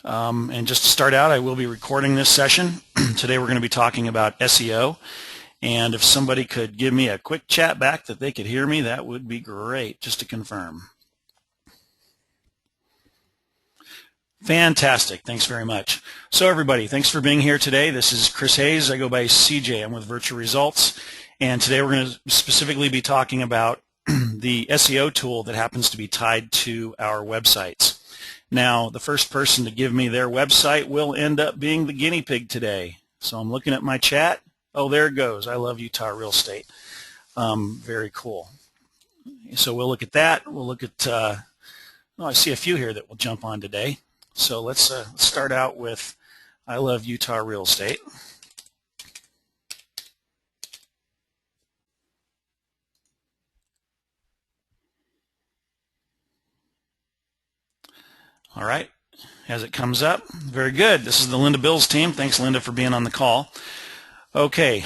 And just to start out, I will be recording this session. Today we're going to be talking about SEO. And if somebody could give me a quick chat back that they could hear me, that would be great, just to confirm. Fantastic. Thanks very much. So everybody, thanks for being here today. This is Chris Hayes. I go by CJ. I'm with Virtual Results. And today we're going to specifically be talking about the SEO tool that happens to be tied to our websites. Now, the first person to give me their website will end up being the guinea pig today. So I'm looking at my chat. Oh, there it goes. I love Utah Real Estate. Very cool. So we'll look at that. We'll look at, I see a few here that will jump on today. So let's start out with I love Utah Real Estate. All right, as it comes up, very good. This is the Linda Bills team. Thanks, Linda, for being on the call. Okay,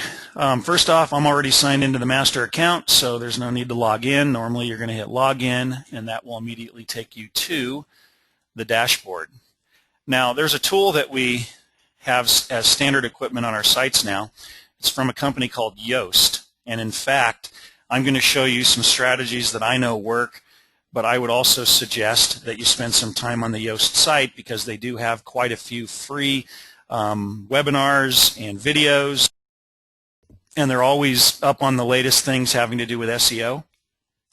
first off, I'm already signed into the master account, so there's no need to log in. Normally, you're going to hit login, and that will immediately take you to the dashboard. Now, there's a tool that we have as standard equipment on our sites now. It's from a company called Yoast, and in fact, I'm going to show you some strategies that I know work, but I would also suggest that you spend some time on the Yoast site because they do have quite a few free webinars and videos, and they're always up on the latest things having to do with SEO.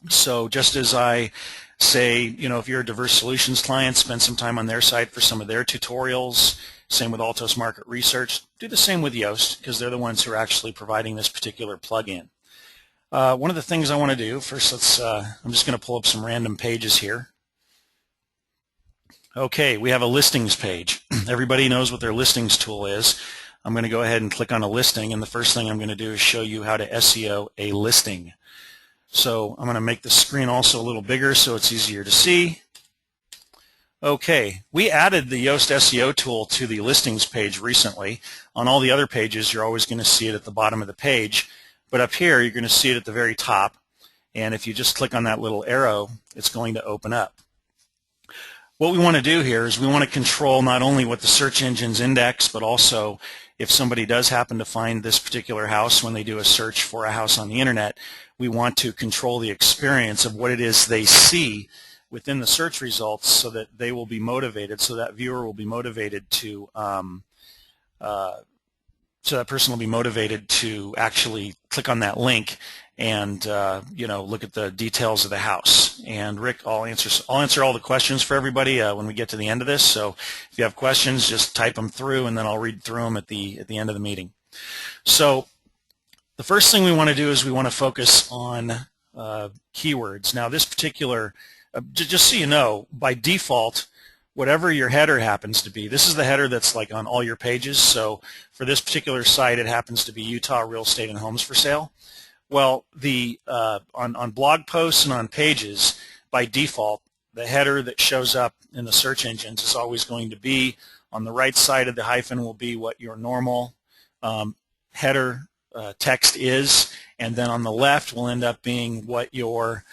So just as I say, if you're a Diverse Solutions client, spend some time on their site for some of their tutorials. Same with Altos Market Research. Do the same with Yoast because they're the ones who are actually providing this particular plugin. One of the things I want to do, first I'm just going to pull up some random pages here. Okay, we have a listings page. Everybody knows what their listings tool is. I'm going to go ahead and click on a listing, and the first thing I'm going to do is show you how to SEO a listing. So I'm going to make the screen also a little bigger so it's easier to see. Okay, we added the Yoast SEO tool to the listings page recently. On all the other pages, you're always going to see it at the bottom of the page. But up here, you're going to see it at the very top. And if you just click on that little arrow, it's going to open up. What we want to do here is we want to control not only what the search engines index, but also if somebody does happen to find this particular house when they do a search for a house on the internet, we want to control the experience of what it is they see within the search results so that they will be motivated, so that viewer will be motivated to so that person will be motivated to actually click on that link and look at the details of the house. And Rick, I'll answer all the questions for everybody when we get to the end of this. So if you have questions, just type them through, and then I'll read through them at the end of the meeting. So the first thing we want to do is we want to focus on keywords. Now, this particular, just so you know, by default, whatever your header happens to be, this is the header that's like on all your pages. So for this particular site, it happens to be Utah Real Estate and Homes for Sale. Well, on blog posts and on pages, by default, the header that shows up in the search engines is always going to be on the right side of the hyphen will be what your normal header text is, and then on the left will end up being what your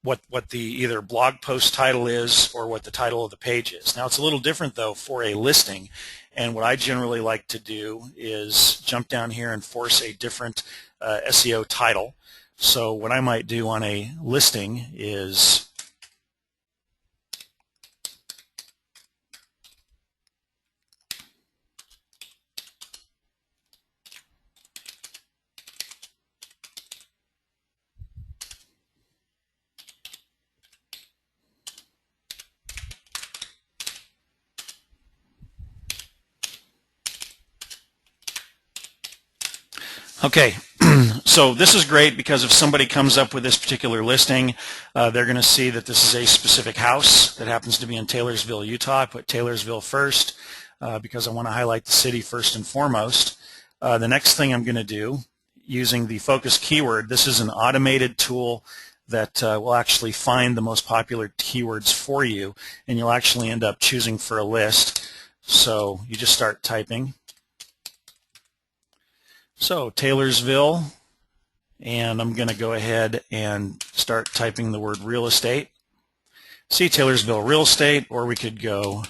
what the either blog post title is or what the title of the page is. Now, it's a little different though for a listing, and what I generally like to do is jump down here and force a different SEO title. So what I might do on a listing is okay. So this is great because if somebody comes up with this particular listing, they're going to see that this is a specific house that happens to be in Taylorsville, Utah. I put Taylorsville first because I want to highlight the city first and foremost. The next thing I'm going to do, using the focus keyword, this is an automated tool that will actually find the most popular keywords for you, and you'll actually end up choosing for a list. So you just start typing. So Taylorsville, and I'm going to go ahead and start typing the word real estate. See Taylorsville real estate, or we could go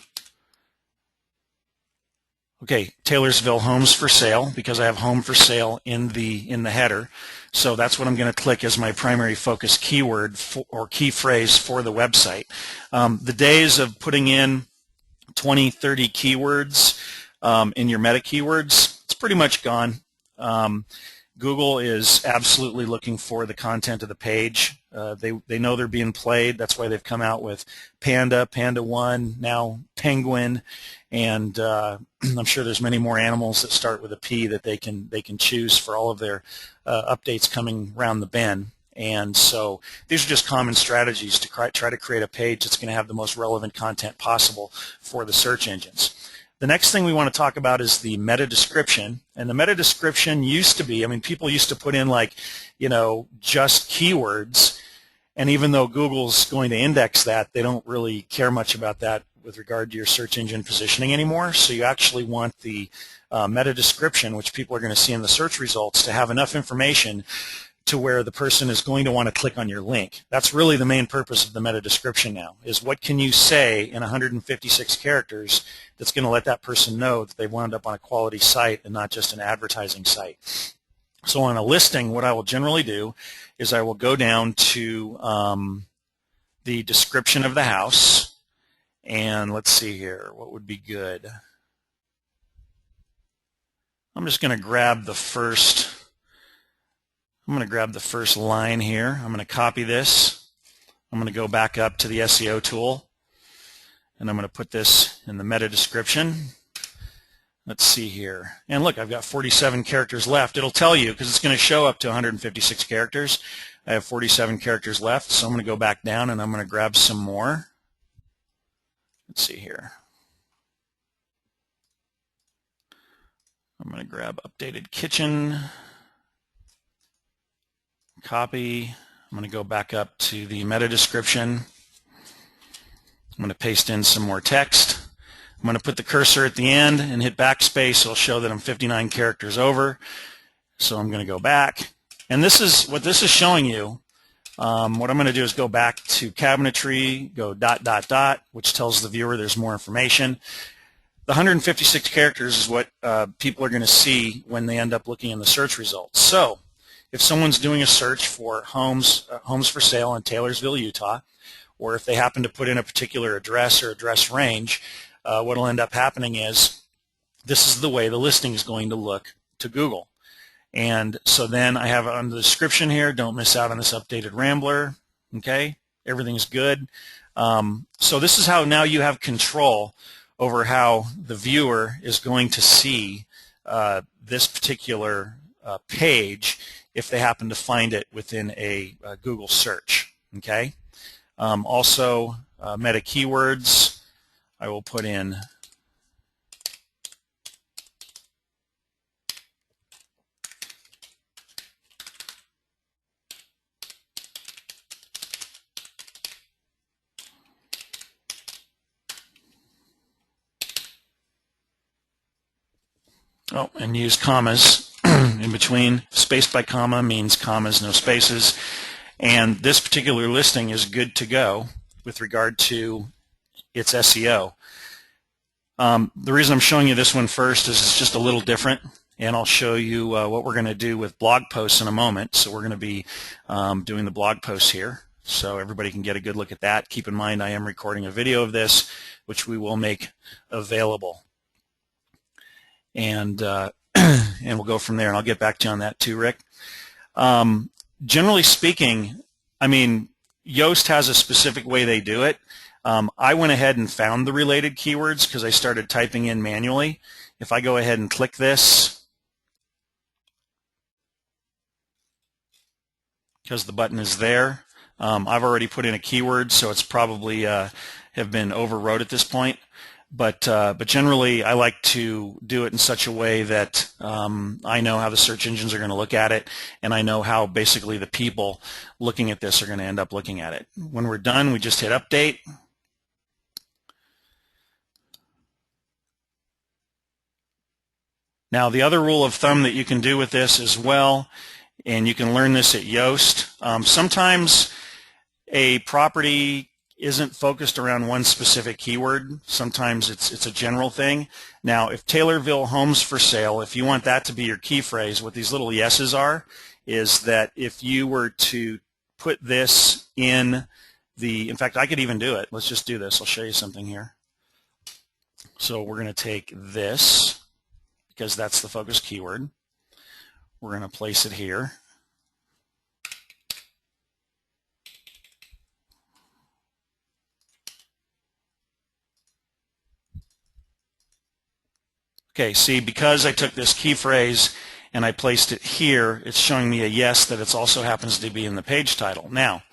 Okay, Taylorsville homes for sale, because I have home for sale in the header. So that's what I'm going to click as my primary focus keyword or key phrase for the website. The days of putting in 20, 30 keywords in your meta keywords, it's pretty much gone. Google is absolutely looking for the content of the page. They know they're being played. That's why they've come out with Panda, Panda 1, now Penguin, and I'm sure there's many more animals that start with a P that they can choose for all of their updates coming around the bend. And so these are just common strategies to try to create a page that's going to have the most relevant content possible for the search engines. The next thing we want to talk about is the meta description. And the meta description used to be, I mean, people used to put in like, just keywords. And even though Google's going to index that, they don't really care much about that with regard to your search engine positioning anymore. So you actually want the meta description, which people are going to see in the search results, to have enough information to where the person is going to want to click on your link. That's really the main purpose of the meta description now, is what can you say in 156 characters that's going to let that person know that they've wound up on a quality site and not just an advertising site. So on a listing, what I will generally do is I will go down to the description of the house, and let's see here, what would be good? I'm just going to grab the first line here. I'm going to copy this. I'm going to go back up to the SEO tool, and I'm going to put this in the meta description. Let's see here. And look, I've got 47 characters left. It'll tell you because it's going to show up to 156 characters. I have 47 characters left, so I'm going to go back down and I'm going to grab some more. Let's see here. I'm going to grab updated kitchen. Copy. I'm going to go back up to the meta description. I'm going to paste in some more text. I'm going to put the cursor at the end and hit backspace. It'll show that I'm 59 characters over. So I'm going to go back. And this is what this is showing you. What I'm going to do is go back to cabinetry, go ... which tells the viewer there's more information. The 156 characters is what people are going to see when they end up looking in the search results. So if someone's doing a search for homes for sale in Taylorsville, Utah, or if they happen to put in a particular address or address range, what will end up happening is this is the way the listing is going to look to Google. And so then I have on the description here, don't miss out on this updated Rambler. Okay, everything's good. So this is how now you have control over how the viewer is going to see this particular page if they happen to find it within a Google search. Okay. Also, meta keywords, I will put in and use commas in between. Space by comma means commas, no spaces. And this particular listing is good to go with regard to its SEO. The reason I'm showing you this one first is it's just a little different, and I'll show you what we're going to do with blog posts in a moment. So we're going to be doing the blog posts here so everybody can get a good look at that. Keep in mind I am recording a video of this, which we will make available. And and we'll go from there, and I'll get back to you on that too, Rick. Generally speaking, I mean, Yoast has a specific way they do it. I went ahead and found the related keywords because I started typing in manually. If I go ahead and click this, because the button is there, I've already put in a keyword, so it's probably have been overwrote at this point. But generally, I like to do it in such a way that I know how the search engines are going to look at it, and I know how basically the people looking at this are going to end up looking at it. When we're done, we just hit update. Now, the other rule of thumb that you can do with this as well, and you can learn this at Yoast, sometimes a property isn't focused around one specific keyword. Sometimes it's a general thing. Now, if Taylorville homes for sale, if you want that to be your key phrase, what these little yeses are is that if you were to put this in fact, I could even do it. Let's just do this. I'll show you something here. So we're going to take this, because that's the focus keyword. We're going to place it here. Okay, see, because I took this key phrase and I placed it here, it's showing me a yes that it also happens to be in the page title. Now,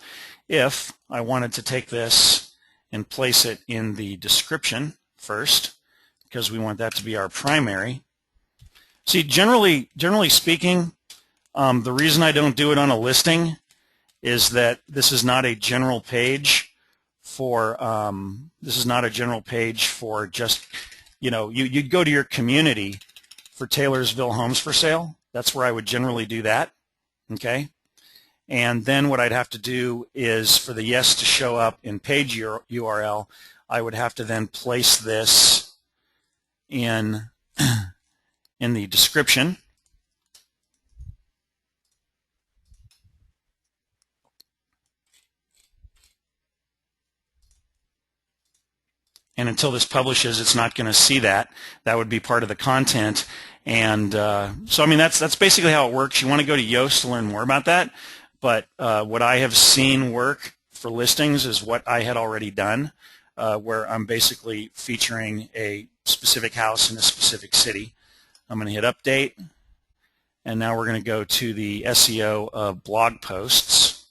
if I wanted to take this and place it in the description first, because we want that to be our primary. See, generally speaking, the reason I don't do it on a listing is that this is not a general page for just, you'd go to your community for Taylorsville homes for sale. That's where I would generally do that, okay? And then what I'd have to do is for the yes to show up in page URL, I would have to then place this in the description. And until this publishes, it's not going to see that. That would be part of the content. And so, I mean, that's basically how it works. You want to go to Yoast to learn more about that. But what I have seen work for listings is what I had already done, where I'm basically featuring a specific house in a specific city. I'm going to hit Update. And now we're going to go to the SEO of blog posts.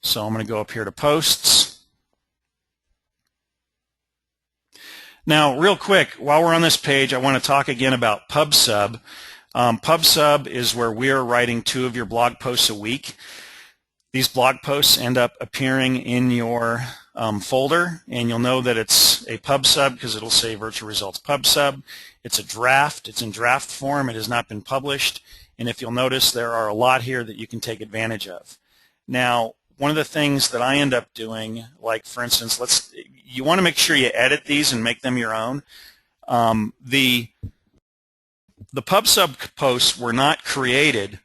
So I'm going to go up here to Posts. Now, real quick, while we're on this page, I want to talk again about PubSub. PubSub is where we are writing 2 of your blog posts a week. These blog posts end up appearing in your folder, and you'll know that it's a PubSub because it'll say Virtual Results PubSub. It's a draft. It's in draft form. It has not been published, and if you'll notice, there are a lot here that you can take advantage of. Now, one of the things that I end up doing, like for instance, you want to make sure you edit these and make them your own. The PubSub posts were not created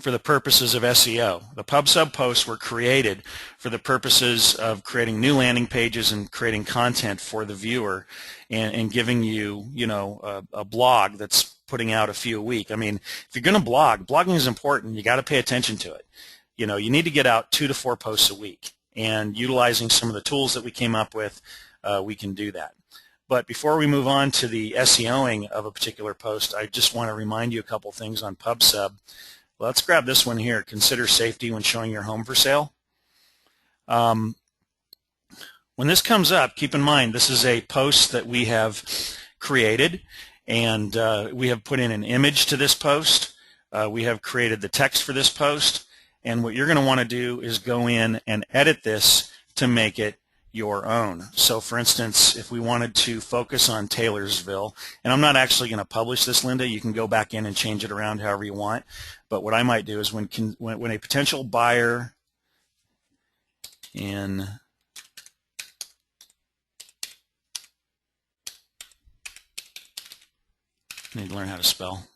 for the purposes of SEO. The PubSub posts were created for the purposes of creating new landing pages and creating content for the viewer and giving you, a blog that's putting out a few a week. I mean, if you're going to blog, blogging is important. You got to pay attention to it. You need to get out 2 to 4 posts a week, and utilizing some of the tools that we came up with, we can do that. But before we move on to the SEOing of a particular post, I just want to remind you a couple things on PubSub. Let's grab this one here. Consider safety when showing your home for sale. When this comes up, keep in mind this is a post that we have created, and we have put in an image to this post. We have created the text for this post. And what you're going to want to do is go in and edit this to make it your own. So for instance, if we wanted to focus on Taylorsville, and I'm not actually going to publish this, Linda, you can go back in and change it around however you want. But what I might do is when a potential buyer in I need to learn how to spell.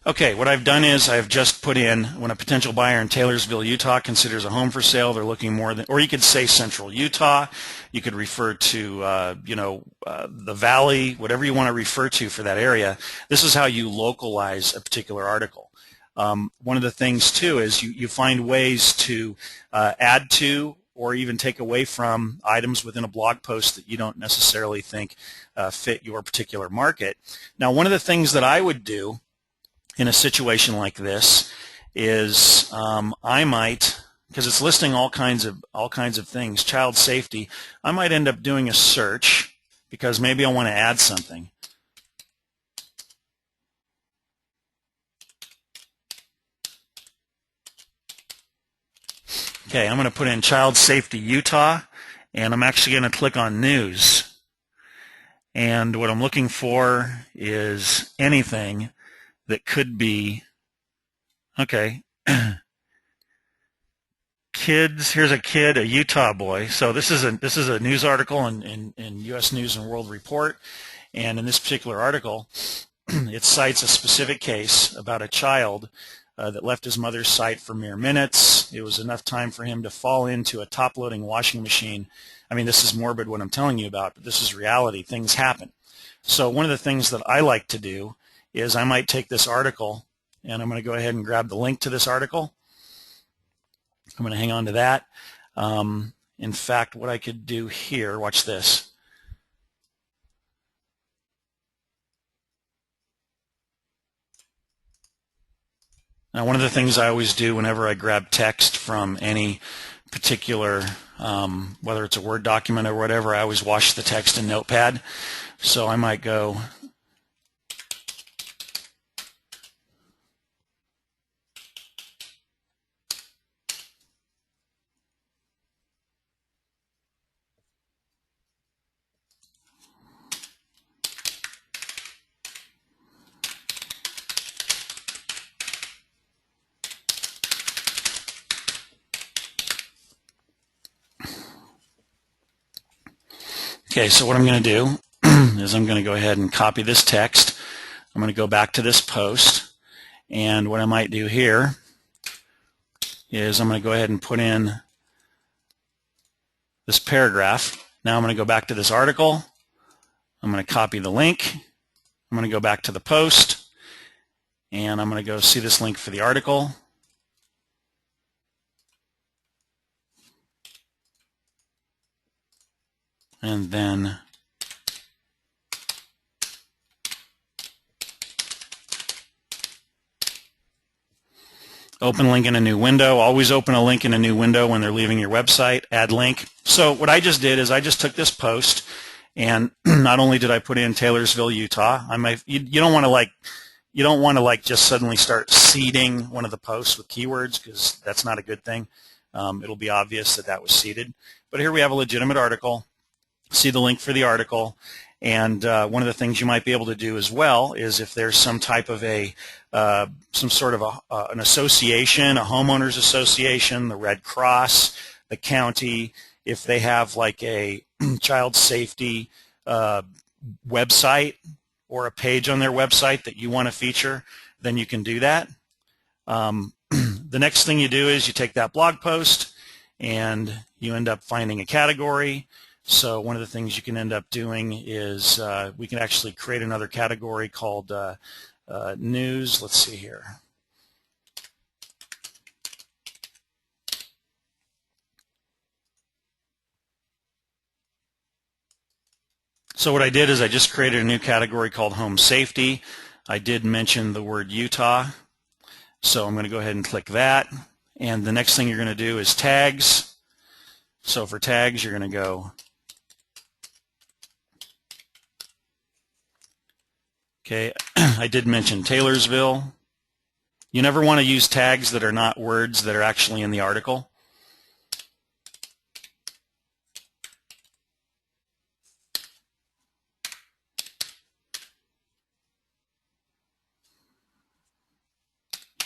Okay, what I've done is I've just put in when a potential buyer in Taylorsville, Utah considers a home for sale, they're looking more than, or you could say Central Utah, you could refer to, the valley, whatever you want to refer to for that area. This is how you localize a particular article. One of the things too is you find ways to add to or even take away from items within a blog post that you don't necessarily think fit your particular market. Now, one of the things that I would do in a situation like this is I might, because it's listing all kinds of things, child safety, I might end up doing a search because maybe I want to add something. Okay, I'm going to put in child safety Utah, and I'm actually going to click on news. And what I'm looking for is anything that could be, okay, Kids, here's a kid, a Utah boy. So this is a news article in U.S. News and World Report, and in this particular article, it cites a specific case about a child that left his mother's site for mere minutes. It was enough time for him to fall into a top-loading washing machine. I mean, this is morbid what I'm telling you about, but this is reality. Things happen. So one of the things that I like to do is I might take this article, and I'm going to go ahead and grab the link to this article. I'm going to hang on to that. In fact, what I could do here, watch this. Now, one of the things I always do whenever I grab text from any particular, whether it's a Word document or whatever, I always wash the text in Notepad. So I might go Okay, so what I'm going to do is I'm going to go ahead and copy this text. I'm going to go back to this post, and what I might do here is I'm going to go ahead and put in this paragraph. Now I'm going to go back to this article. I'm going to copy the link. I'm going to go back to the post, and I'm going to go see this link for the article. And then open link in a new window. Always open a link in a new window when they're leaving your website. Add link. So what I just did is I just took this post, and not only did I put in Taylorsville, Utah. You don't want to just suddenly start seeding one of the posts with keywords, because that's not a good thing. It'll be obvious that was seeded. But here we have a legitimate article. See the link for the article, and one of the things you might be able to do as well is if there's some type of some sort of an association, a homeowners association, the Red Cross, the county, if they have like a child safety website or a page on their website that you want to feature, then you can do that. The next thing you do is you take that blog post and you end up finding a category. So one of the things you can end up doing is we can actually create another category called news. Let's see here. So what I did is I just created a new category called home safety. I did mention the word Utah. So I'm going to go ahead and click that. And the next thing you're going to do is tags. So for tags, you're going to go okay, I did mention Taylorsville. You never want to use tags that are not words that are actually in the article.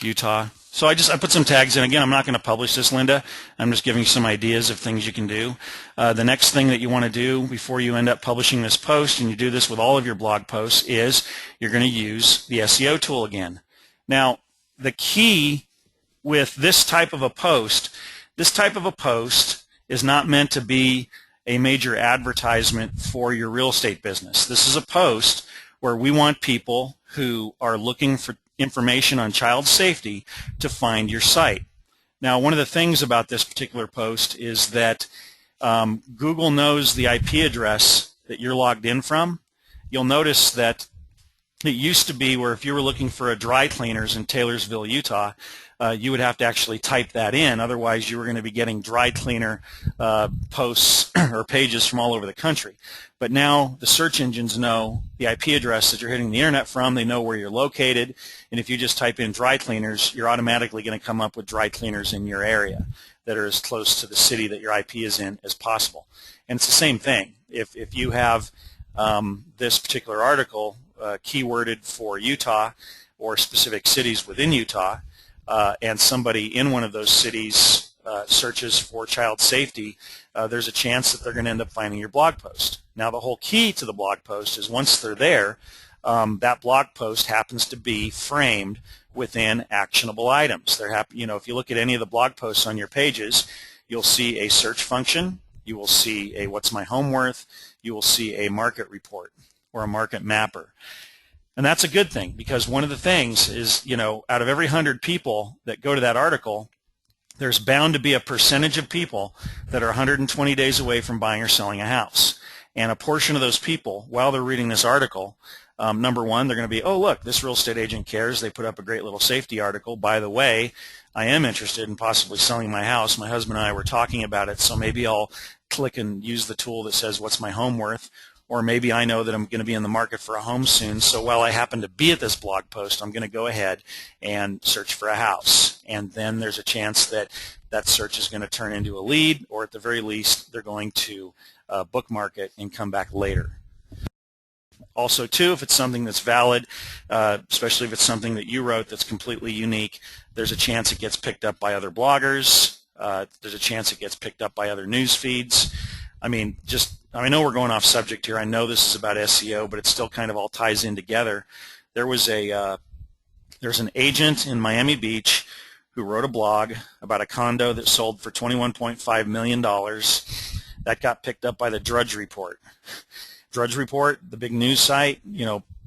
Utah. So I put some tags in. Again, I'm not going to publish this, Linda. I'm just giving you some ideas of things you can do. The next thing that you want to do before you end up publishing this post, and you do this with all of your blog posts, is you're going to use the SEO tool again. Now, the key with this type of a post is not meant to be a major advertisement for your real estate business. This is a post where we want people who are looking for information on child safety to find your site. Now, one of the things about this particular post is that Google knows the IP address that you're logged in from. You'll notice that it used to be where if you were looking for a dry cleaners in Taylorsville, Utah, you would have to actually type that in. Otherwise, you were going to be getting dry cleaner posts or pages from all over the country. But now the search engines know the IP address that you're hitting the internet from. They know where you're located. And if you just type in dry cleaners, you're automatically going to come up with dry cleaners in your area that are as close to the city that your IP is in as possible. And it's the same thing. If you have this particular article keyworded for Utah or specific cities within Utah, and somebody in one of those cities searches for child safety, there's a chance that they're going to end up finding your blog post. Now, the whole key to the blog post is once they're there, that blog post happens to be framed within actionable items. If you look at any of the blog posts on your pages, you'll see a search function, you will see a what's my home worth, you will see a market report or a market mapper. And that's a good thing, because one of the things is, out of every 100 people that go to that article, there's bound to be a percentage of people that are 120 days away from buying or selling a house. And a portion of those people, while they're reading this article, number one, they're going to be, oh, look, this real estate agent cares. They put up a great little safety article. By the way, I am interested in possibly selling my house. My husband and I were talking about it, so maybe I'll click and use the tool that says, what's my home worth? Or maybe I know that I'm going to be in the market for a home soon, so while I happen to be at this blog post, I'm going to go ahead and search for a house. And then there's a chance that that search is going to turn into a lead, or at the very least, they're going to bookmark it and come back later. Also, too, if it's something that's valid, especially if it's something that you wrote that's completely unique, there's a chance it gets picked up by other bloggers. There's a chance it gets picked up by other news feeds. I know we're going off subject here. I know this is about SEO, but it still kind of all ties in together. There's an agent in Miami Beach who wrote a blog about a condo that sold for $21.5 million. That got picked up by the Drudge Report. Drudge Report, the big news site,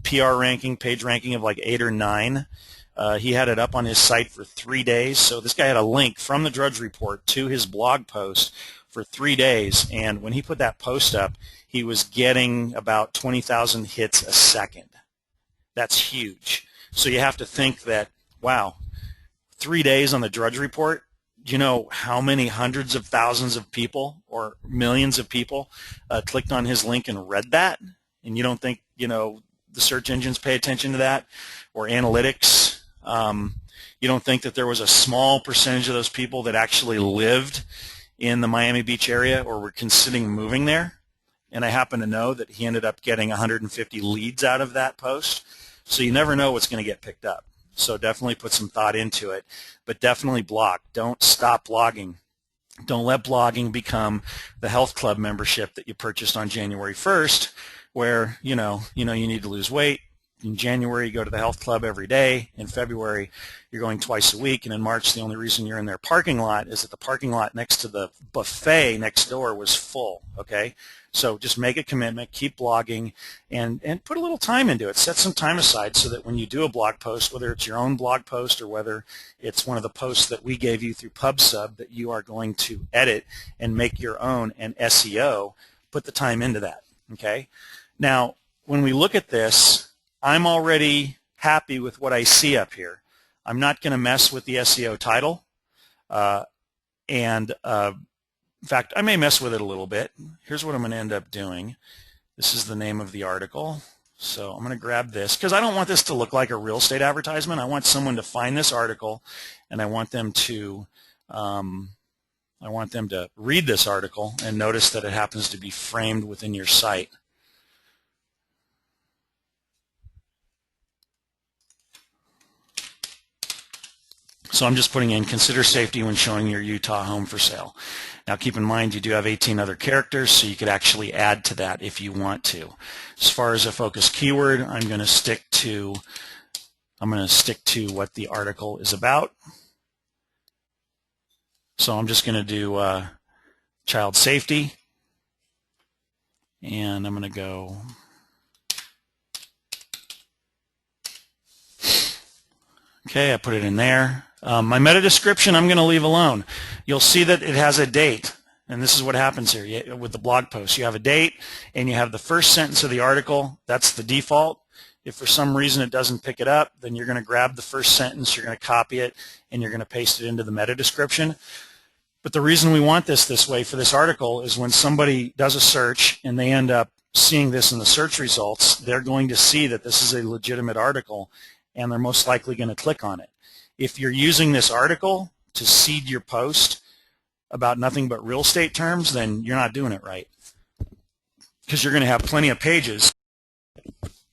PR ranking, page ranking of like 8 or 9. He had it up on his site for 3 days. So this guy had a link from the Drudge Report to his blog post for 3 days, and when he put that post up, he was getting about 20,000 hits a second. That's huge. So you have to think that, wow, 3 days on the Drudge Report, do you know how many hundreds of thousands of people or millions of people clicked on his link and read that? And you don't think, the search engines pay attention to that, or analytics? You don't think that there was a small percentage of those people that actually lived in the Miami Beach area or were considering moving there? And I happen to know that he ended up getting 150 leads out of that post. So you never know what's going to get picked up. So definitely put some thought into it, but definitely blog. Don't stop blogging. Don't let blogging become the health club membership that you purchased on January 1st, where you need to lose weight. In January, you go to the health club every day. In February, you're going twice a week. And in March, the only reason you're in their parking lot is that the parking lot next to the buffet next door was full, okay? So just make a commitment, keep blogging, and put a little time into it. Set some time aside so that when you do a blog post, whether it's your own blog post or whether it's one of the posts that we gave you through PubSub that you are going to edit and make your own and SEO, put the time into that, okay? Now, when we look at this, I'm already happy with what I see up here. I'm not going to mess with the SEO title, in fact, I may mess with it a little bit. Here's what I'm going to end up doing. This is the name of the article. So I'm going to grab this because I don't want this to look like a real estate advertisement. I want someone to find this article, and I want them to read this article and notice that it happens to be framed within your site. So I'm just putting in, consider safety when showing your Utah home for sale. Now keep in mind you do have 18 other characters, so you could actually add to that if you want to. As far as a focus keyword, I'm going to stick to what the article is about. So I'm just going to do child safety, and I'm going to go okay, I put it in there. My meta description I'm going to leave alone. You'll see that it has a date, and this is what happens here with the blog post. You have a date, and you have the first sentence of the article. That's the default. If for some reason it doesn't pick it up, then you're going to grab the first sentence, you're going to copy it, and you're going to paste it into the meta description. But the reason we want this way for this article is when somebody does a search and they end up seeing this in the search results, they're going to see that this is a legitimate article, and they're most likely going to click on it. If you're using this article to seed your post about nothing but real estate terms, then you're not doing it right, because you're going to have plenty of pages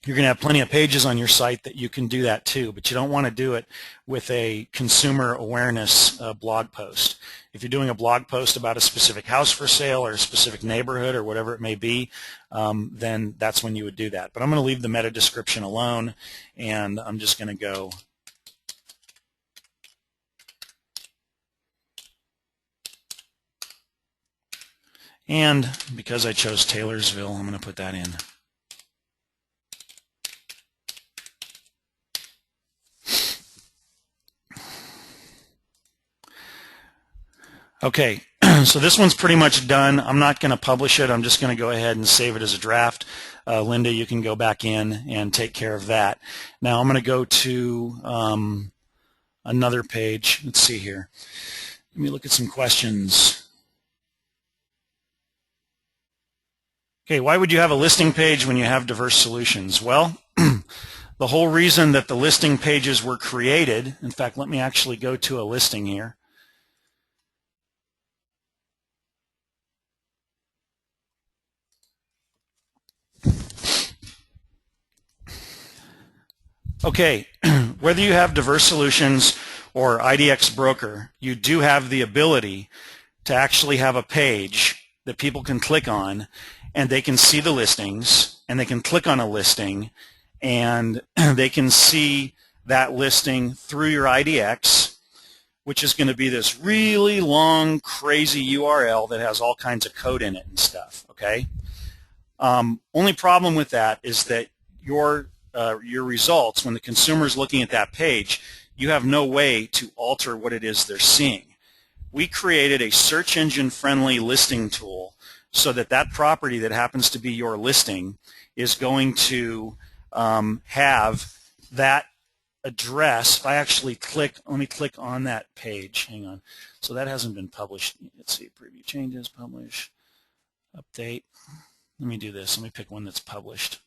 You're going to have plenty of pages on your site that you can do that too, but you don't want to do it with a consumer awareness blog post. If you're doing a blog post about a specific house for sale or a specific neighborhood or whatever it may be, then that's when you would do that. But I'm going to leave the meta description alone, and I'm just going to go and because I chose Taylorsville, I'm going to put that in. Okay, so this one's pretty much done. I'm not going to publish it. I'm just going to go ahead and save it as a draft. Linda, you can go back in and take care of that. Now I'm going to go to another page. Let's see here. Let me look at some questions. Okay, why would you have a listing page when you have diverse solutions? Well, the whole reason that the listing pages were created, in fact, let me actually go to a listing here. Okay, whether you have diverse solutions or IDX broker, you do have the ability to actually have a page that people can click on, and they can see the listings, and they can click on a listing, and they can see that listing through your IDX, which is going to be this really long, crazy URL that has all kinds of code in it and stuff, okay? Only problem with that is that your results, when the consumer is looking at that page, you have no way to alter what it is they're seeing. We created a search engine friendly listing tool so that that property that happens to be your listing is going to have that address. If I actually click, let me click on that page. Hang on. So that hasn't been published. Let's see, preview changes, publish, update. Let me do this. Let me pick one that's published.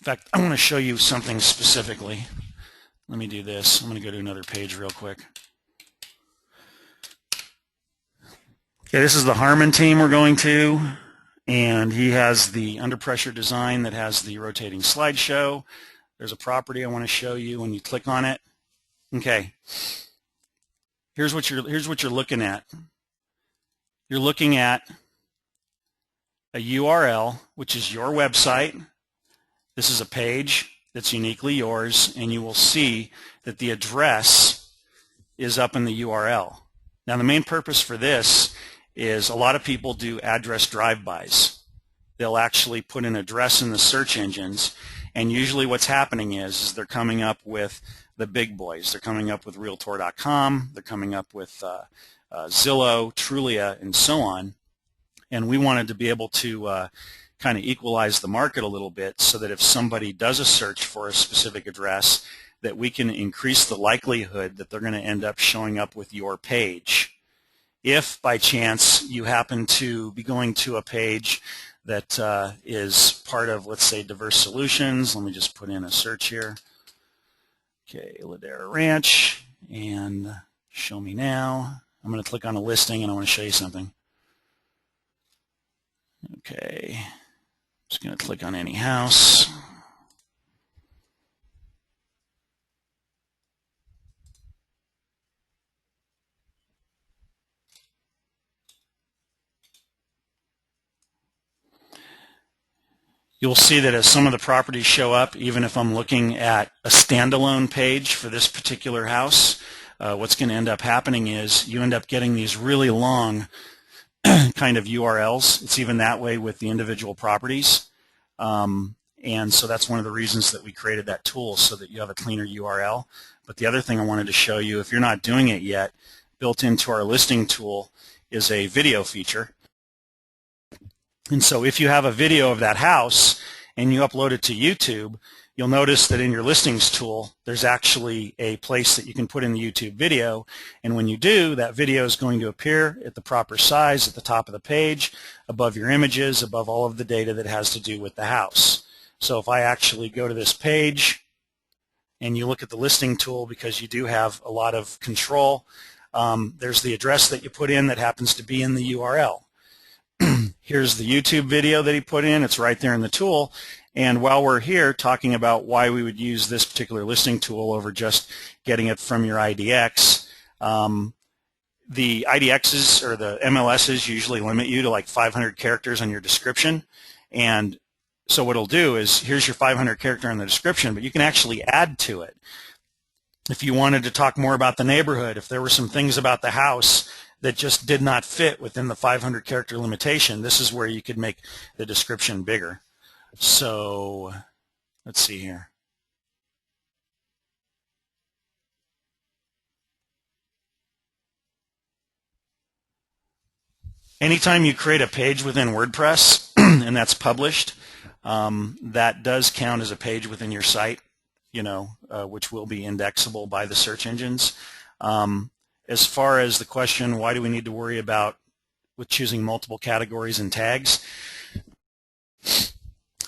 In fact, I want to show you something specifically. Let me do this. I'm going to go to another page real quick. Okay, this is the Harmon team we're going to, and he has the under pressure design that has the rotating slideshow. There's a property I want to show you when you click on it. Okay, here's what you're looking at. You're looking at a URL, which is your website. This is a page that's uniquely yours, and you will see that the address is up in the URL. Now, the main purpose for this is a lot of people do address drive-bys. They'll actually put an address in the search engines, and usually what's happening is they're coming up with the big boys. They're coming up with Realtor.com, they're coming up with Zillow, Trulia, and so on. And we wanted to be able to kind of equalize the market a little bit so that if somebody does a search for a specific address, that we can increase the likelihood that they're going to end up showing up with your page. If by chance you happen to be going to a page that is part of, let's say, diverse solutions, let me just put in a search here. Okay, Ladera Ranch, and show me now. I'm going to click on a listing and I want to show you something. Okay, just going to click on any house. You'll see that as some of the properties show up, even if I'm looking at a standalone page for this particular house, what's going to end up happening is you end up getting these really long kind of URLs. It's even that way with the individual properties. And so that's one of the reasons that we created that tool, so that you have a cleaner URL. But the other thing I wanted to show you, if you're not doing it yet, built into our listing tool is a video feature. And so if you have a video of that house and you upload it to YouTube, you'll notice that in your listings tool, there's actually a place that you can put in the YouTube video. And when you do, that video is going to appear at the proper size at the top of the page, above your images, above all of the data that has to do with the house. So if I actually go to this page and you look at the listing tool, because you do have a lot of control, there's the address that you put in that happens to be in the URL. Here's the YouTube video that he put in. It's right there in the tool. And while we're here talking about why we would use this particular listing tool over just getting it from your IDX, the IDXs or the MLSs usually limit you to like 500 characters on your description. And so what it'll do is, here's your 500 character in the description, but you can actually add to it. If you wanted to talk more about the neighborhood, if there were some things about the house that just did not fit within the 500 character limitation, this is where you could make the description bigger. So let's see here. Anytime you create a page within WordPress and that's published, that does count as a page within your site, which will be indexable by the search engines. As far as the question, why do we need to worry about with choosing multiple categories and tags?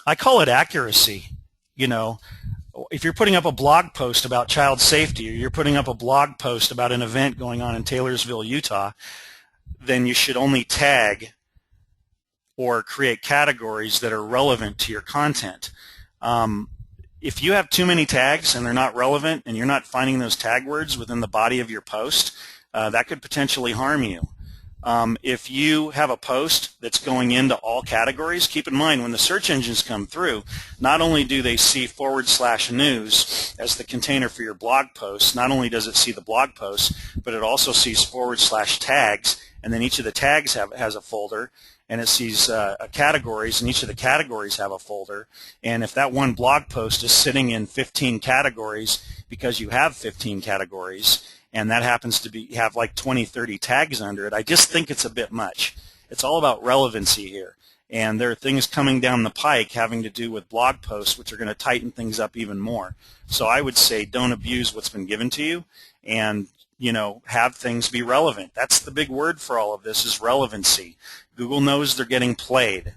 I call it accuracy. If you're putting up a blog post about child safety, or you're putting up a blog post about an event going on in Taylorsville, Utah, then you should only tag or create categories that are relevant to your content. If you have too many tags and they're not relevant and you're not finding those tag words within the body of your post, that could potentially harm you. If you have a post that's going into all categories, keep in mind when the search engines come through, not only do they see /news as the container for your blog post, not only does it see the blog post, but it also sees /tags, and then each of the tags has a folder, and it sees categories, and each of the categories have a folder. And if that one blog post is sitting in 15 categories because you have 15 categories, and that happens to have like 20, 30 tags under it, I just think it's a bit much. It's all about relevancy here. And there are things coming down the pike having to do with blog posts which are going to tighten things up even more. So I would say don't abuse what's been given to you, and have things be relevant. That's the big word for all of this, is relevancy. Google knows they're getting played.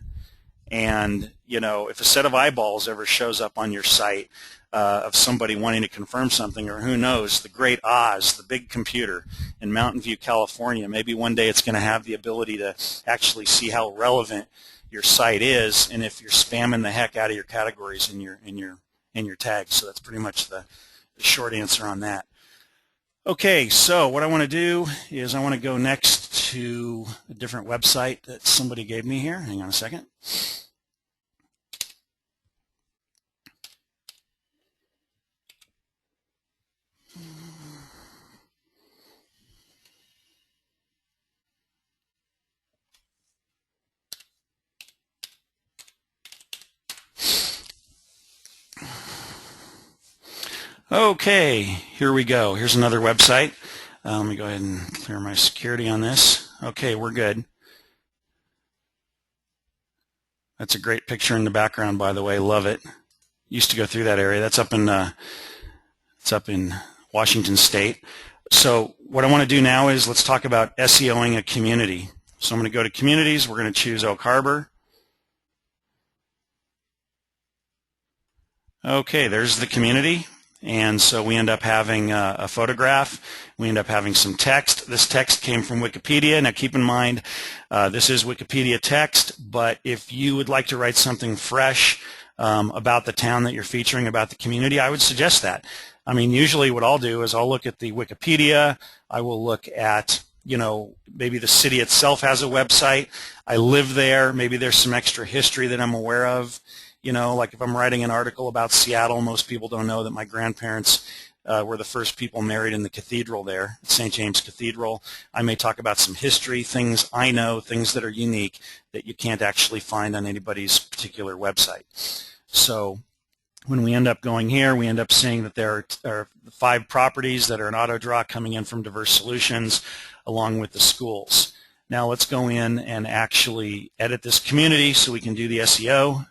And, if a set of eyeballs ever shows up on your site of somebody wanting to confirm something, or who knows, the great Oz, the big computer in Mountain View, California, maybe one day it's going to have the ability to actually see how relevant your site is, and if you're spamming the heck out of your categories in your tags. So that's pretty much the short answer on that. Okay, so what I want to do is I want to go next to a different website that somebody gave me here. Hang on a second. Okay, here we go. Here's another website. Let me go ahead and clear my security on this. Okay, we're good. That's a great picture in the background, by the way. Love it. Used to go through that area. That's up in it's up in Washington State. So what I want to do now is let's talk about SEOing a community. So I'm going to go to communities. We're going to choose Oak Harbor. Okay, there's the community. And so we end up having a photograph. We end up having some text. This text came from Wikipedia. Now keep in mind, this is Wikipedia text, but if you would like to write something fresh about the town that you're featuring, about the community, I would suggest that. I mean, usually what I'll do is I'll look at the Wikipedia. I will look at, maybe the city itself has a website. I live there. Maybe there's some extra history that I'm aware of. Like if I'm writing an article about Seattle, most people don't know that my grandparents were the first people married in the cathedral there, St. James Cathedral. I may talk about some history, things I know, things that are unique that you can't actually find on anybody's particular website. So when we end up going here, we end up seeing that there are 5 properties that are an auto draw coming in from Diverse Solutions along with the schools. Now let's go in and actually edit this community so we can do the SEO.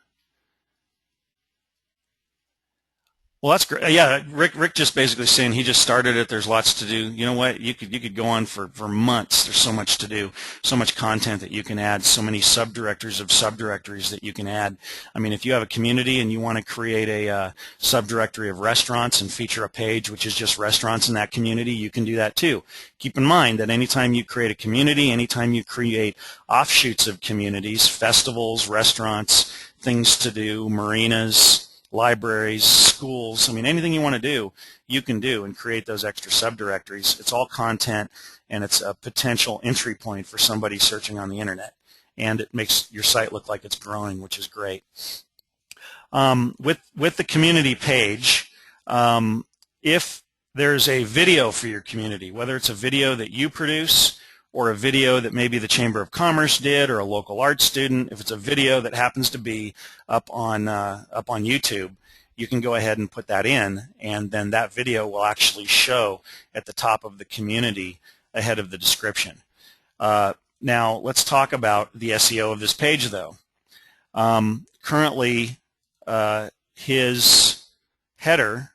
Well, that's great. Yeah, Rick just basically saying he just started it. There's lots to do. You know what? You could go on for months. There's so much to do, so much content that you can add, so many subdirectories of subdirectories that you can add. I mean, if you have a community and you want to create a subdirectory of restaurants and feature a page which is just restaurants in that community, you can do that too. Keep in mind that anytime you create a community, anytime you create offshoots of communities, festivals, restaurants, things to do, marinas, libraries, schools. I mean, anything you want to do, you can do and create those extra subdirectories. It's all content, and it's a potential entry point for somebody searching on the internet. And it makes your site look like it's growing, which is great. With the community page, if there's a video for your community, whether it's a video that you produce or a video that maybe the Chamber of Commerce did or a local art student, if it's a video that happens to be up on YouTube, you can go ahead and put that in, and then that video will actually show at the top of the community ahead of the description. Now, let's talk about the SEO of this page, though. Currently, his header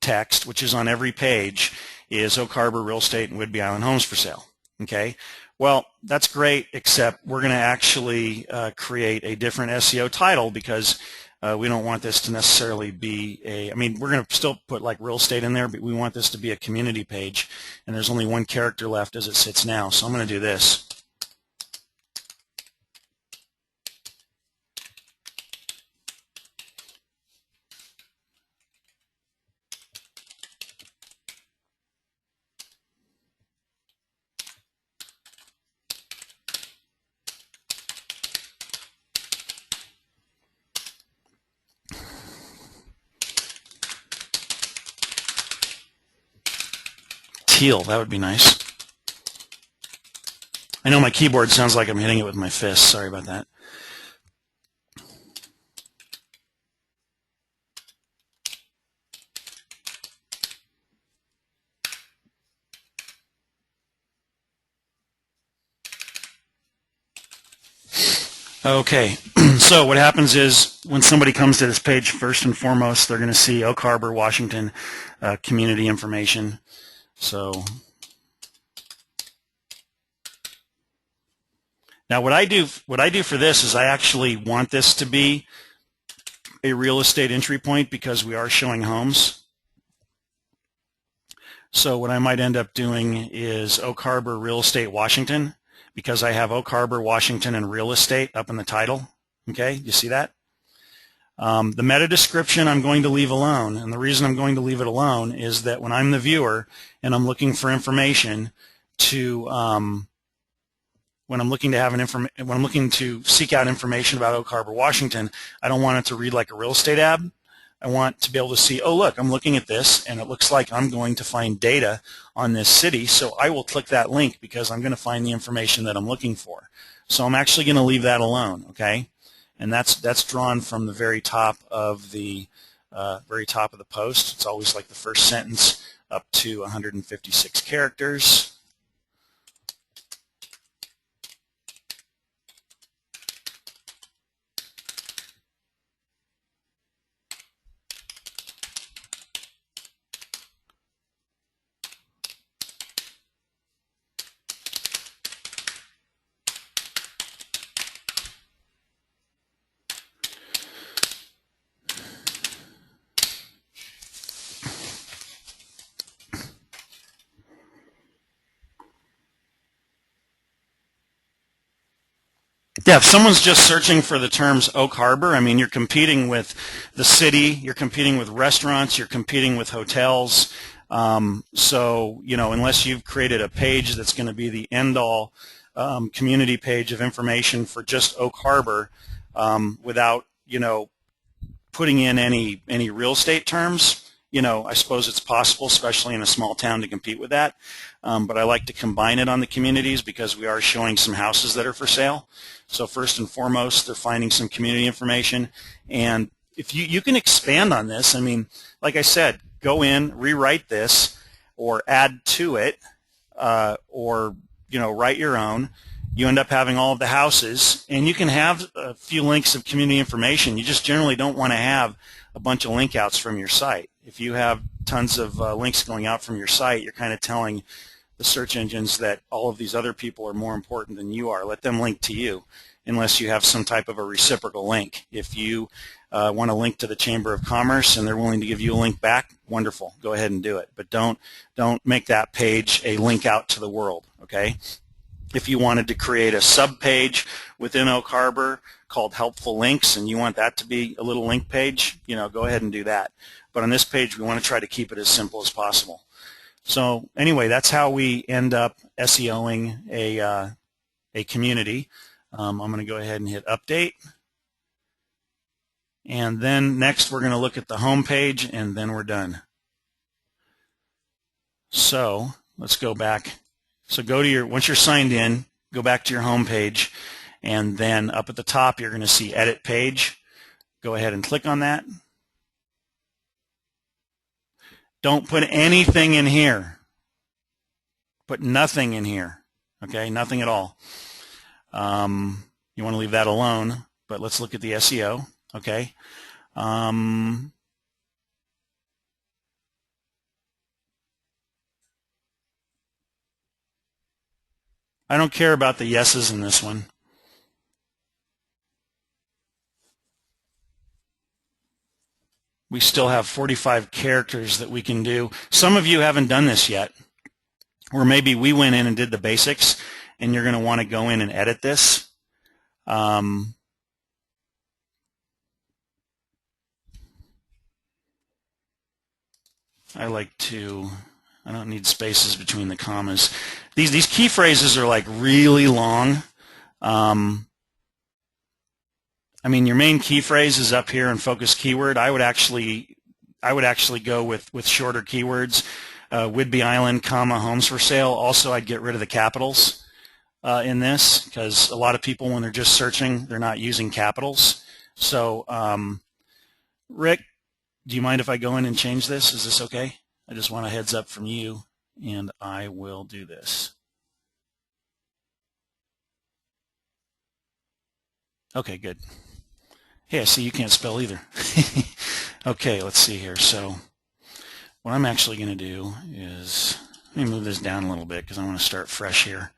text, which is on every page, is Oak Harbor Real Estate and Whidbey Island Homes for Sale. Okay, well, that's great, except we're going to actually create a different SEO title because we don't want this to necessarily be a, I mean, we're going to still put like real estate in there, but we want this to be a community page, and there's only one character left as it sits now, so I'm going to do this. Teal, that would be nice. I know my keyboard sounds like I'm hitting it with my fist. Sorry about that. Okay, so what happens is when somebody comes to this page, first and foremost, they're going to see Oak Harbor, Washington community information. So now what I do for this is I actually want this to be a real estate entry point because we are showing homes. So what I might end up doing is Oak Harbor Real Estate Washington, because I have Oak Harbor, Washington, and real estate up in the title. Okay, you see that? The meta description I'm going to leave alone, and the reason I'm going to leave it alone is that when I'm the viewer and I'm looking for information to, when I'm looking to seek out information about Oak Harbor, Washington, I don't want it to read like a real estate ad. I want to be able to see, oh look, I'm looking at this, and it looks like I'm going to find data on this city, so I will click that link because I'm going to find the information that I'm looking for. So I'm actually going to leave that alone, okay? And that's drawn from the very top of the post. It's always like the first sentence up to 156 characters. Yeah, if someone's just searching for the terms Oak Harbor, I mean, you're competing with the city, you're competing with restaurants, you're competing with hotels. So, you know, unless you've created a page that's going to be the end-all community page of information for just Oak Harbor without, you know, putting in any real estate terms, you know, I suppose it's possible, especially in a small town, to compete with that. But I like to combine it on the communities because we are showing some houses that are for sale. So first and foremost, they're finding some community information. And if you can expand on this, I mean, like I said, go in, rewrite this, or add to it, or, you know, write your own. You end up having all of the houses, and you can have a few links of community information. You just generally don't want to have a bunch of link outs from your site. If you have tons of links going out from your site, you're kind of telling the search engines that all of these other people are more important than you are. Let them link to you unless you have some type of a reciprocal link. If you want to link to the Chamber of Commerce and they're willing to give you a link back, wonderful. Go ahead and do it. But don't make that page a link out to the world, okay? If you wanted to create a sub-page within Oak Harbor called Helpful Links and you want that to be a little link page, go ahead and do that. But on this page, we want to try to keep it as simple as possible. So anyway, that's how we end up SEOing a community. I'm going to go ahead and hit update. And then next we're going to look at the home page, and then we're done. So let's go back. So go to once you're signed in, go back to your home page, and then up at the top you're going to see edit page. Go ahead and click on that. Don't put anything in here. Put nothing in here. Okay, nothing at all. You want to leave that alone, but let's look at the SEO. Okay. I don't care about the yeses in this one. We still have 45 characters that we can do. Some of you haven't done this yet, or maybe we went in and did the basics, and you're going to want to go in and edit this. I don't need spaces between the commas. These key phrases are like really long. I mean, your main key phrase is up here in focus keyword. I would actually go with shorter keywords. Whidbey Island, comma, homes for sale. Also, I'd get rid of the capitals in this, because a lot of people, when they're just searching, they're not using capitals. So, Rick, do you mind if I go in and change this? Is this okay? I just want a heads up from you, and I will do this. Okay, good. Hey, I see you can't spell either. Okay, let's see here. So what I'm actually going to do is, let me move this down a little bit because I want to start fresh here.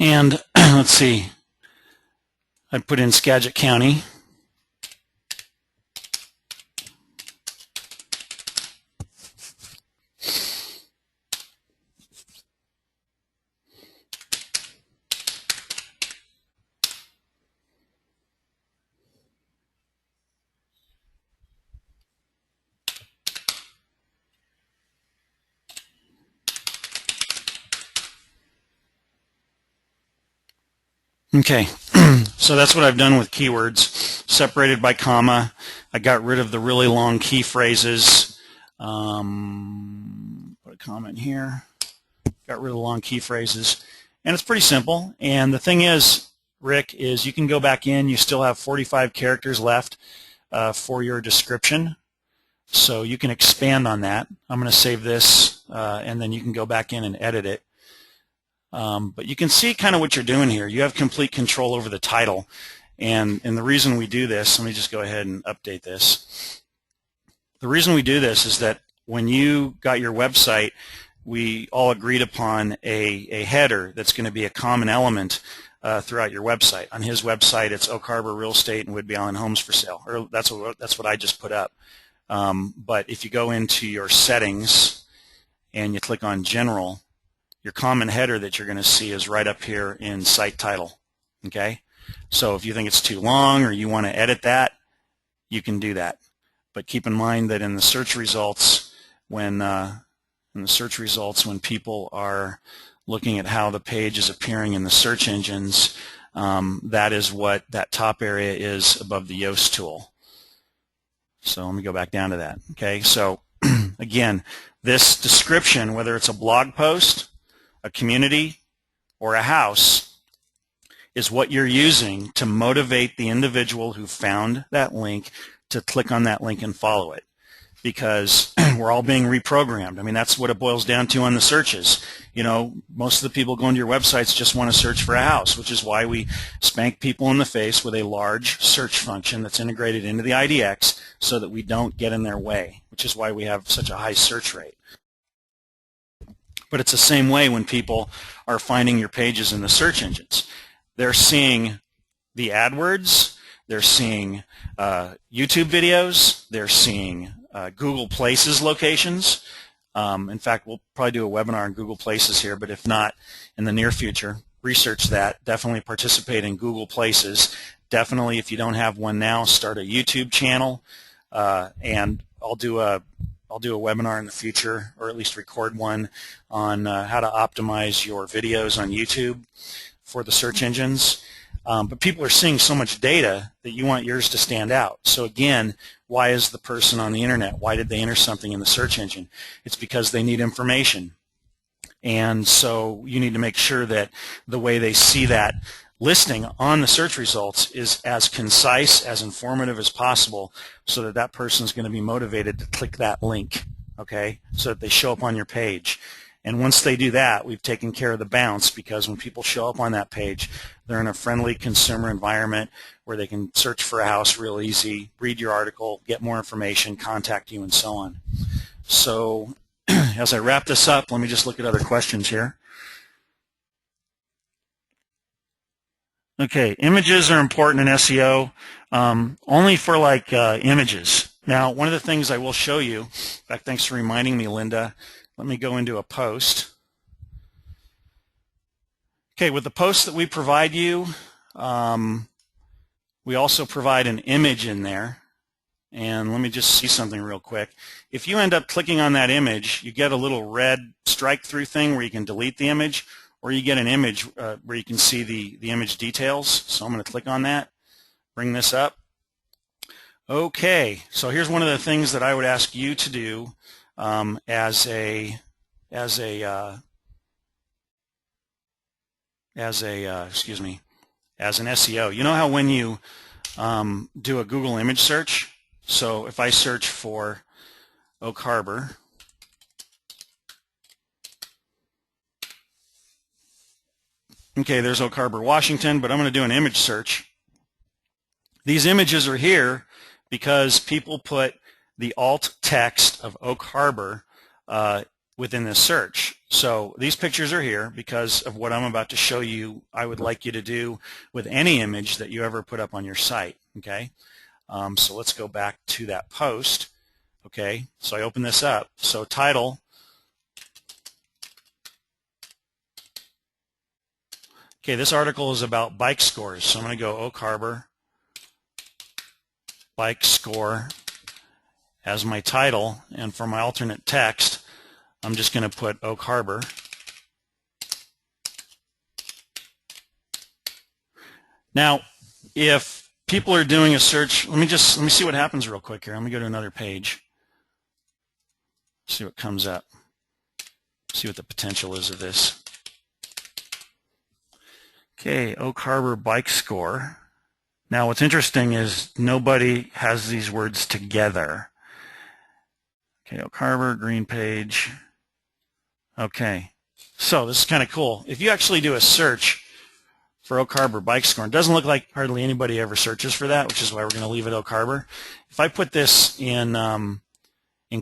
And let's see, I put in Skagit County. Okay, so that's what I've done with keywords, separated by comma. I got rid of the really long key phrases. Put a comment here. Got rid of the long key phrases. And it's pretty simple. And the thing is, Rick, is you can go back in. You still have 45 characters left for your description. So you can expand on that. I'm going to save this, and then you can go back in and edit it. But you can see kind of what you're doing here. You have complete control over the title. And the reason we do this, let me just go ahead and update this. The reason we do this is that when you got your website, we all agreed upon a header that's going to be a common element throughout your website. On his website, it's Oak Harbor Real Estate and Whidbey Island Homes for Sale. Or that's what I just put up. But if you go into your settings and you click on General, your common header that you're going to see is right up here in site title. Okay, so if you think it's too long or you want to edit that, you can do that. But keep in mind that in the search results, when in the search results when people are looking at how the page is appearing in the search engines. That is what that top area is above the Yoast tool. So let me go back down to that. Okay, so again, this description, whether it's a blog post, a community, or a house, is what you're using to motivate the individual who found that link to click on that link and follow it. Because we're all being reprogrammed. I mean, that's what it boils down to on the searches. You know, most of the people going to your websites just want to search for a house, which is why we spank people in the face with a large search function that's integrated into the IDX so that we don't get in their way, which is why we have such a high search rate. But it's the same way when people are finding your pages in the search engines. They're seeing the AdWords, they're seeing YouTube videos, they're seeing Google Places locations. In fact, we'll probably do a webinar on Google Places here, but if not, in the near future, research that. Definitely participate in Google Places. Definitely, if you don't have one now, start a YouTube channel, and I'll do a webinar in the future, or at least record one, on how to optimize your videos on YouTube for the search engines. But people are seeing so much data that you want yours to stand out. So again, why is the person on the internet? Why did they enter something in the search engine? It's because they need information. And so you need to make sure that the way they see that listing on the search results is as concise, as informative as possible, so that that person is going to be motivated to click that link, okay, so that they show up on your page. And once they do that, we've taken care of the bounce, because when people show up on that page, they're in a friendly consumer environment where they can search for a house real easy, read your article, get more information, contact you, and so on. So as I wrap this up, let me just look at other questions here. Okay, images are important in SEO, only for like images. Now, one of the things I will show you, in fact, thanks for reminding me, Linda, let me go into a post. Okay, with the post that we provide you, we also provide an image in there. And let me just see something real quick. If you end up clicking on that image, you get a little red strike through thing where you can delete the image, or you get an image where you can see the image details. So I'm going to click on that, bring this up. Okay, so here's one of the things that I would ask you to do as an SEO. You know how when you do a Google image search, so if I search for Oak Harbor, okay, there's Oak Harbor, Washington, but I'm going to do an image search. These images are here because people put the alt text of Oak Harbor within this search. So these pictures are here because of what I'm about to show you I would like you to do with any image that you ever put up on your site. Okay, so let's go back to that post. Okay, so I open this up. So title, okay, this article is about bike scores. So I'm going to go Oak Harbor bike score as my title, and for my alternate text, I'm just going to put Oak Harbor. Now, if people are doing a search, let me see what happens real quick here. Let me go to another page, see what comes up, see what the potential is of this. Okay, Oak Harbor bike score. Now, what's interesting is nobody has these words together. Okay, Oak Harbor, green page. Okay, so this is kind of cool. If you actually do a search for Oak Harbor bike score, it doesn't look like hardly anybody ever searches for that, which is why we're going to leave it Oak Harbor. If I put this in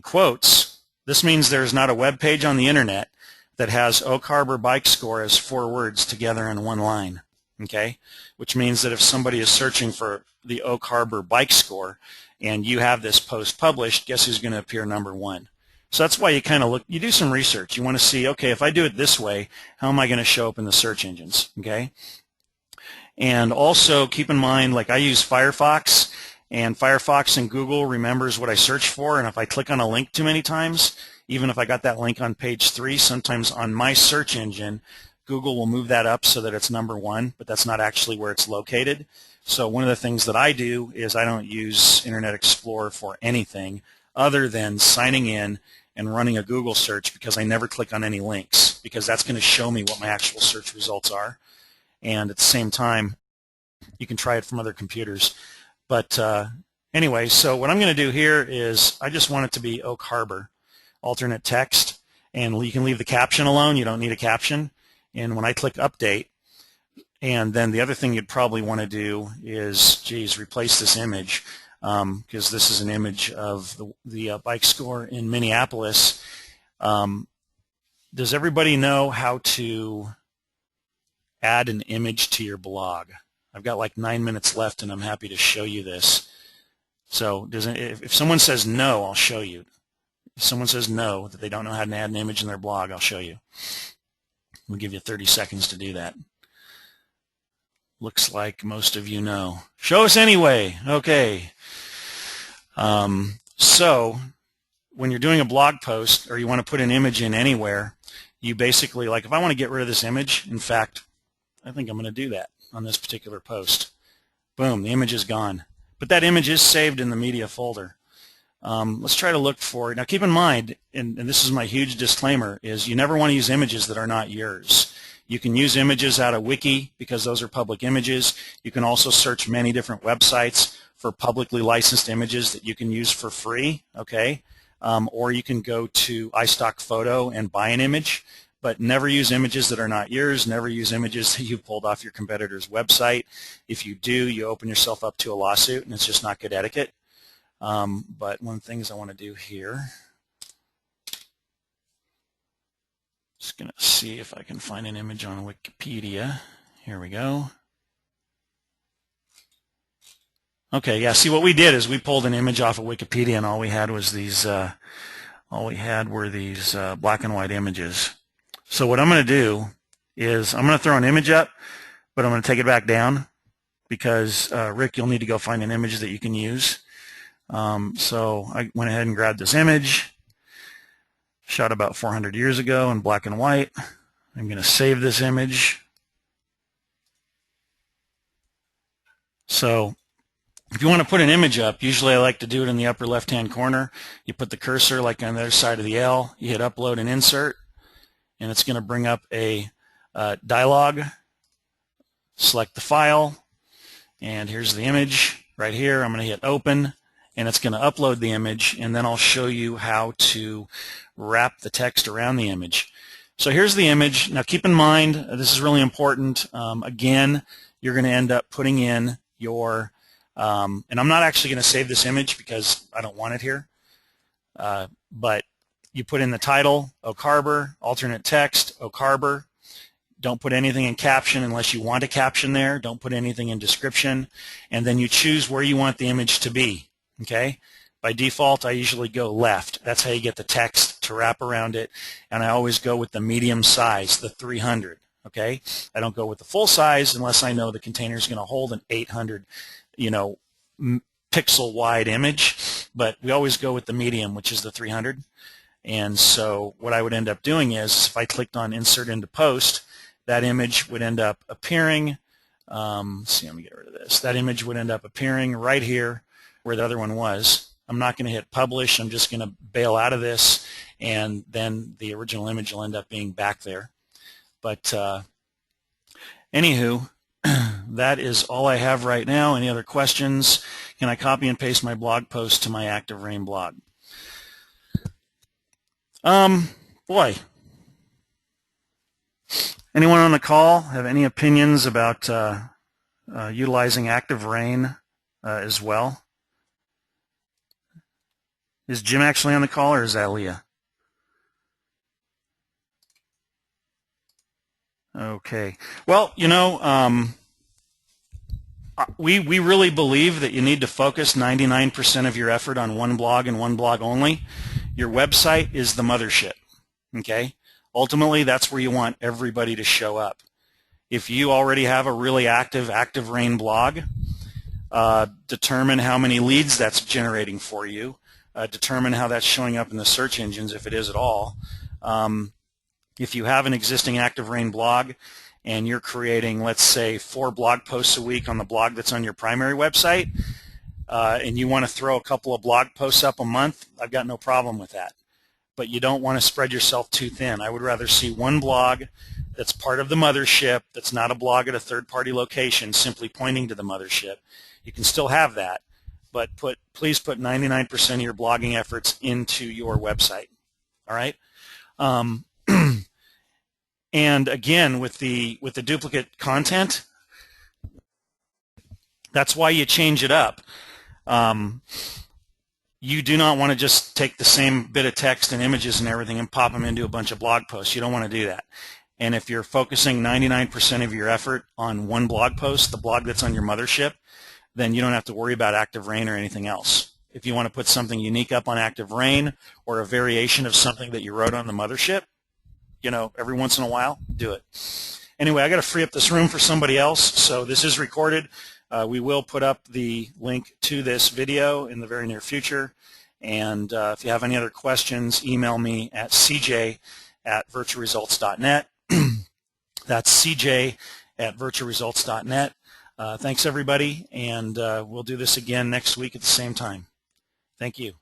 quotes, this means there's not a web page on the internet that has Oak Harbor bike score as 4 words together in one line. Okay, which means that if somebody is searching for the Oak Harbor bike score and you have this post published, guess who's going to appear number 1? So that's why you kind of look, you do some research. You want to see, okay, if I do it this way, how am I going to show up in the search engines? Okay, and also keep in mind, like I use Firefox, and Firefox and Google remembers what I search for, and if I click on a link too many times, even if I got that link on page 3, sometimes on my search engine, Google will move that up so that it's number 1, but that's not actually where it's located. So one of the things that I do is I don't use Internet Explorer for anything other than signing in and running a Google search, because I never click on any links, because that's going to show me what my actual search results are. And at the same time, you can try it from other computers. But anyway, so what I'm going to do here is I just want it to be Oak Harbor, alternate text, and you can leave the caption alone. You don't need a caption. And when I click Update, and then the other thing you'd probably want to do is, geez, replace this image, because this is an image of the bike score in Minneapolis. Does everybody know how to add an image to your blog? I've got like 9 minutes left, and I'm happy to show you this. So if someone says no, I'll show you. If someone says no, that they don't know how to add an image in their blog, I'll show you. We'll give you 30 seconds to do that. Looks like most of you know. Show us anyway. Okay. So when you're doing a blog post or you want to put an image in anywhere, you basically, like if I want to get rid of this image, in fact, I think I'm going to do that on this particular post. Boom, the image is gone. But that image is saved in the media folder. Let's try to look for it. Now keep in mind, and this is my huge disclaimer, is you never want to use images that are not yours. You can use images out of Wiki because those are public images. You can also search many different websites for publicly licensed images that you can use for free, okay? Or you can go to iStock Photo and buy an image, but never use images that are not yours. Never use images that you pulled off your competitor's website. If you do, you open yourself up to a lawsuit, and it's just not good etiquette. But one of the things I want to do here, just going to see if I can find an image on Wikipedia. Here we go. Okay, yeah, see what we did is we pulled an image off of Wikipedia, and all we had was these, black and white images. So what I'm going to do is I'm going to throw an image up, but I'm going to take it back down because, Rick, you'll need to go find an image that you can use. So I went ahead and grabbed this image, shot about 400 years ago in black and white. I'm going to save this image. So if you want to put an image up, usually I like to do it in the upper left-hand corner. You put the cursor like on the other side of the L, you hit upload and insert, and it's going to bring up a dialog. Select the file, and here's the image right here. I'm going to hit open, and it's going to upload the image, and then I'll show you how to wrap the text around the image. So here's the image. Now keep in mind, this is really important. Again, you're going to end up putting in your, and I'm not actually going to save this image because I don't want it here, but you put in the title, Oak Harbor, alternate text, Oak Harbor. Don't put anything in caption unless you want a caption there. Don't put anything in description. And then you choose where you want the image to be. Okay? By default, I usually go left. That's how you get the text to wrap around it. And I always go with the medium size, the 300. Okay? I don't go with the full size unless I know the container is going to hold an 800, pixel wide image. But we always go with the medium, which is the 300. And so what I would end up doing is if I clicked on Insert into Post, that image would end up appearing. Let's see, let me get rid of this. That image would end up appearing right here where the other one was. I'm not going to hit Publish. I'm just going to bail out of this, and then the original image will end up being back there. But anywho, that is all I have right now. Any other questions? Can I copy and paste my blog post to my Active Rain blog? Boy. Anyone on the call have any opinions about utilizing Active Rain as well? Is Jim actually on the call, or is that Leah? Okay. Well, we really believe that you need to focus 99% of your effort on one blog and one blog only. Your website is the mothership. Okay? Ultimately, that's where you want everybody to show up. If you already have a really active Rain blog, determine how many leads that's generating for you. determine how that's showing up in the search engines, if it is at all. If you have an existing ActiveRain blog and you're creating, let's say, 4 blog posts a week on the blog that's on your primary website, and you want to throw a couple of blog posts up a month, I've got no problem with that. But you don't want to spread yourself too thin. I would rather see one blog that's part of the mothership, that's not a blog at a third-party location simply pointing to the mothership. You can still have that, but please put 99% of your blogging efforts into your website. All right? And again, with the duplicate content, that's why you change it up. You do not want to just take the same bit of text and images and everything and pop them into a bunch of blog posts. You don't want to do that. And if you're focusing 99% of your effort on one blog post, the blog that's on your mothership, then you don't have to worry about ActiveRain or anything else. If you want to put something unique up on ActiveRain or a variation of something that you wrote on the mothership, you know, every once in a while, do it. Anyway, I got to free up this room for somebody else, so this is recorded. We will put up the link to this video in the very near future. And if you have any other questions, email me at cj@virtualresults.net. That's cj@virtualresults.net. Thanks, everybody, and we'll do this again next week at the same time. Thank you.